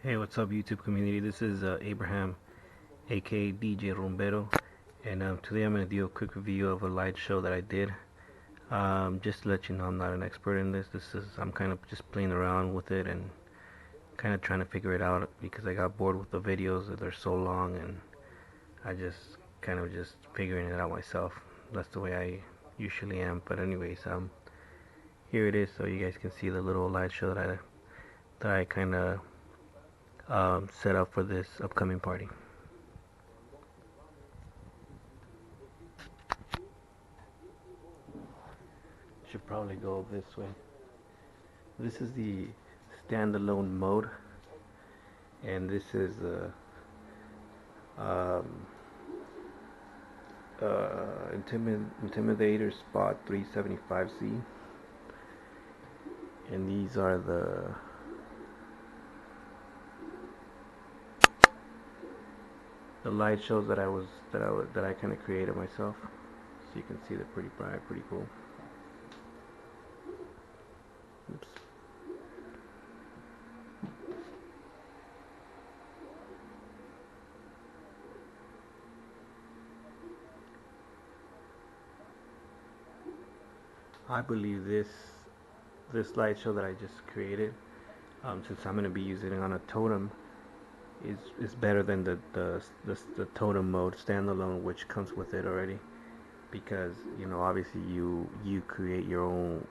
Hey, what's up, YouTube community? This is Abraham, aka DJ Rombero, and today I'm going to do a quick review of a light show that I did. Just to let you know, I'm not an expert in this. I'm kind of just playing around with it and kind of trying to figure it out because I got bored with the videos that they're so long, and I just kind of just figuring it out myself. That's the way I usually am. But anyways, here it is, so you guys can see the little light show that I kind of set up for this upcoming party. Should probably go this way. This is the standalone mode, and this is the um, intimidator spot 375C, and these are the light shows that I kind of created myself. So you can see they're pretty bright, pretty cool. Oops. I believe this light show that I just created, since I'm going to be using it on a totem, is better than the totem mode standalone, which comes with it already. Because obviously you create your own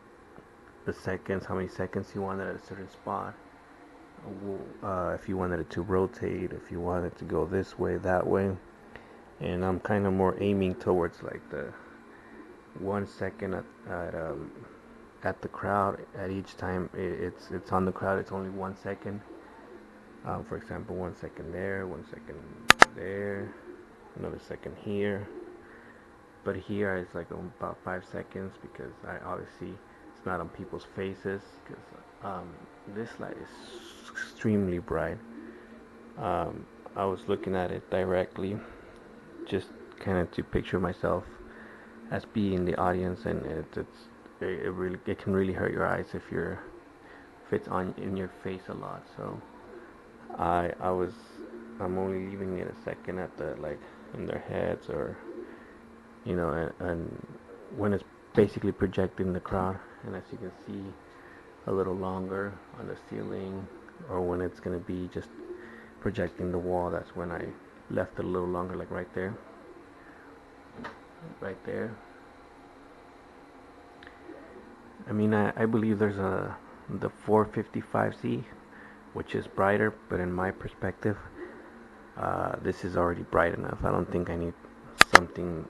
the seconds, how many seconds you want it at a certain spot. If you wanted it to rotate, if you wanted to go this way, that way, and I'm kind of more aiming towards like the 1 second at the crowd. At each time it's on the crowd, it's only 1 second. For example, 1 second there, 1 second there, another second here. But here it's like about 5 seconds because I obviously it's not on people's faces because this light is extremely bright. I was looking at it directly, just kind of to picture myself as being the audience, and it can really hurt your eyes if it's on in your face a lot. So I'm only leaving it a second at the like in their heads, or and when it's basically projecting the crowd, and as you can see, a little longer on the ceiling, or when it's going to be just projecting the wall, that's when I left it a little longer, like right there, right there. I mean, I believe there's the 455C, which is brighter, but in my perspective, this is already bright enough. I don't think I need something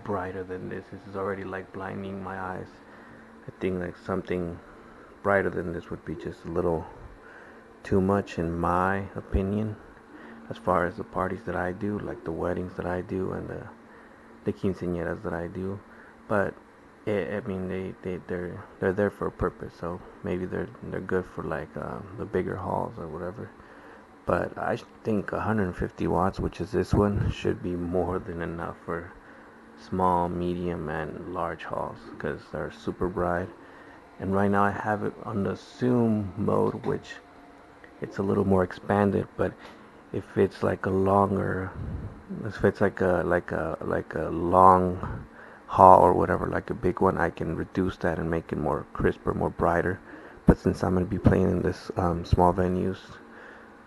brighter than this. This is already like blinding my eyes. I think like something brighter than this would be just a little too much in my opinion, as far as the parties that I do, like the weddings that I do and the quinceañeras that I do. But I mean, they're there for a purpose, so maybe they're good for like the bigger halls or whatever. But I think 150 watts, which is this one, should be more than enough for small, medium, and large halls because they're super bright. And right now I have it on the zoom mode, which it's a little more expanded. But if it's like a longer, if it's like a long hall or whatever, like a big one, I can reduce that and make it more crisper, more brighter. But since I'm going to be playing in this small venues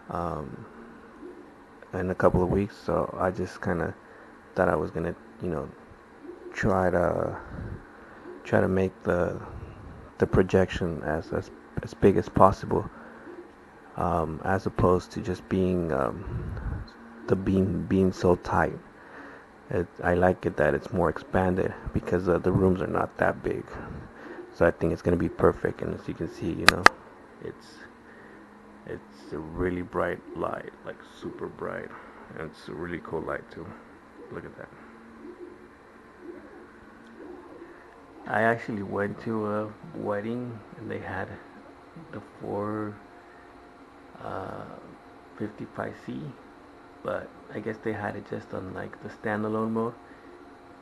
um, in a couple of weeks, so I just kind of thought I was gonna, try to make the projection as big as possible, as opposed to just being the being so tight. I like it that it's more expanded because the rooms are not that big. So I think it's gonna be perfect. And as you can see, it's it's a really bright light, like super bright, and it's a really cool light too. Look at that. I actually went to a wedding and they had the 455C, but I guess they had it just on like the standalone mode,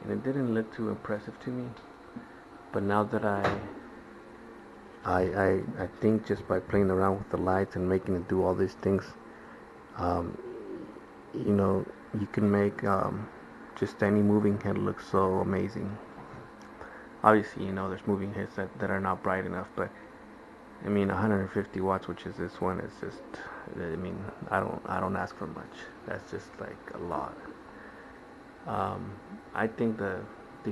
and it didn't look too impressive to me. But now that I think just by playing around with the lights and making it do all these things, Um, you know, you can make just any moving head look so amazing. Obviously, there's moving heads that are not bright enough, but I mean, 150 watts, which is this one, is just. I mean, I don't ask for much. That's just like a lot. Um, I think the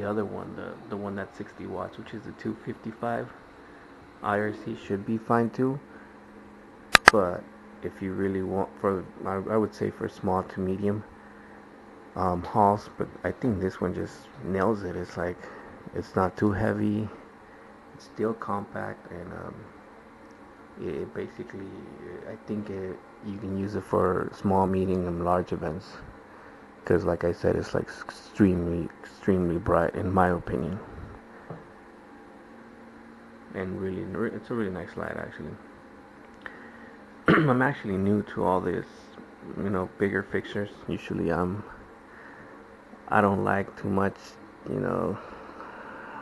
other one, the one that's 60 watts, which is the 255 IRC, should be fine too. But if you really want, I would say for small to medium hauls, but I think this one just nails it. It's like it's not too heavy. It's still compact, and it basically, I think you can use it for small, medium, and large events. Because, like I said, it's like extremely, extremely bright, in my opinion. And really, it's a really nice light, actually. I'm actually new to all this, bigger fixtures. Usually, I don't like too much, you know,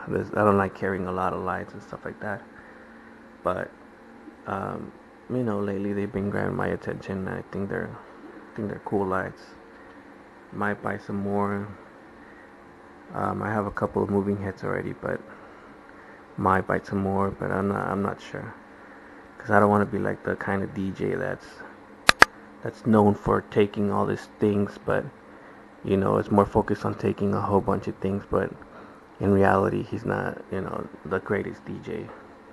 I don't like carrying a lot of lights and stuff like that. But um, lately they've been grabbing my attention. I think they're cool lights. Might buy some more. I have a couple of moving heads already, but might buy some more. But I'm not sure, because I don't want to be like the kind of DJ that's known for taking all these things, but it's more focused on taking a whole bunch of things, but in reality, he's not, the greatest DJ.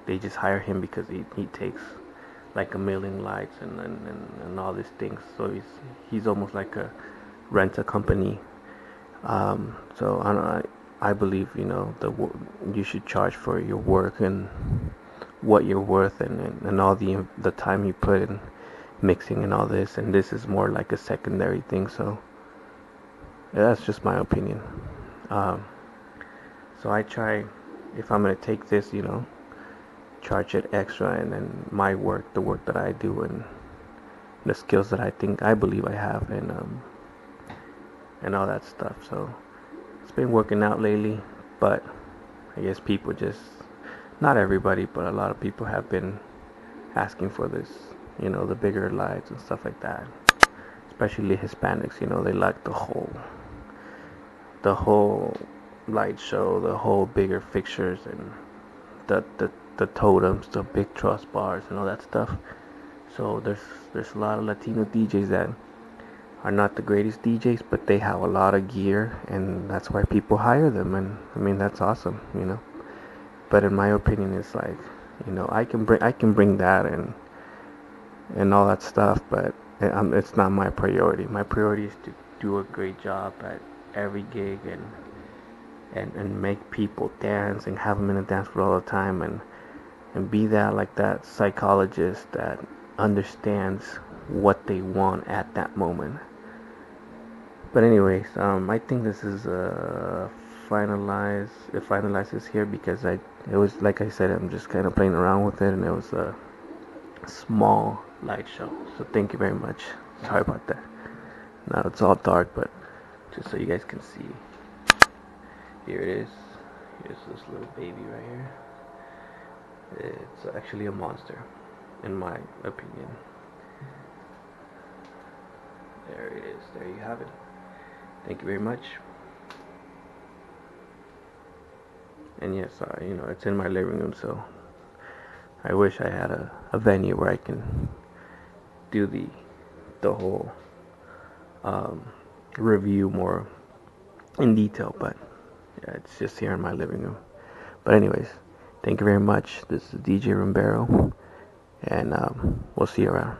They just hire him because he takes like a million lights and all these things. So he's almost like a rent a company. So I believe you should charge for your work and what you're worth, and all the time you put in mixing and all this. And this is more like a secondary thing. So yeah, that's just my opinion. Um, so I try, if I'm gonna take this, charge it extra, and then my work, the work that I do, and the skills that I believe I have, and all that stuff. So it's been working out lately, but I guess people just, not everybody, but a lot of people have been asking for this, the bigger lights and stuff like that. Especially Hispanics, they like the whole light show, the whole bigger fixtures, and the totems, the big truss bars, and all that stuff. So there's a lot of Latino DJs that are not the greatest DJs, but they have a lot of gear, and that's why people hire them. And I mean, that's awesome. But in my opinion, it's like, I can bring that and all that stuff, but it's not my priority. My priority is to do a great job at every gig, and make people dance and have them in the dance floor all the time, and be that psychologist that understands what they want at that moment. But anyways, I think this is finalized. It finalizes here because it was, like I said, I'm just kind of playing around with it, and it was a small light show. So thank you very much. Sorry about that. Now it's all dark, but just so you guys can see. Here it is. Here's this little baby right here. It's actually a monster, in my opinion. There it is. There you have it. Thank you very much. And yes, it's in my living room, so I wish I had a venue where I can do the whole review more in detail, but yeah, it's just here in my living room. But anyways, thank you very much. This is DJ Rombero, and we'll see you around.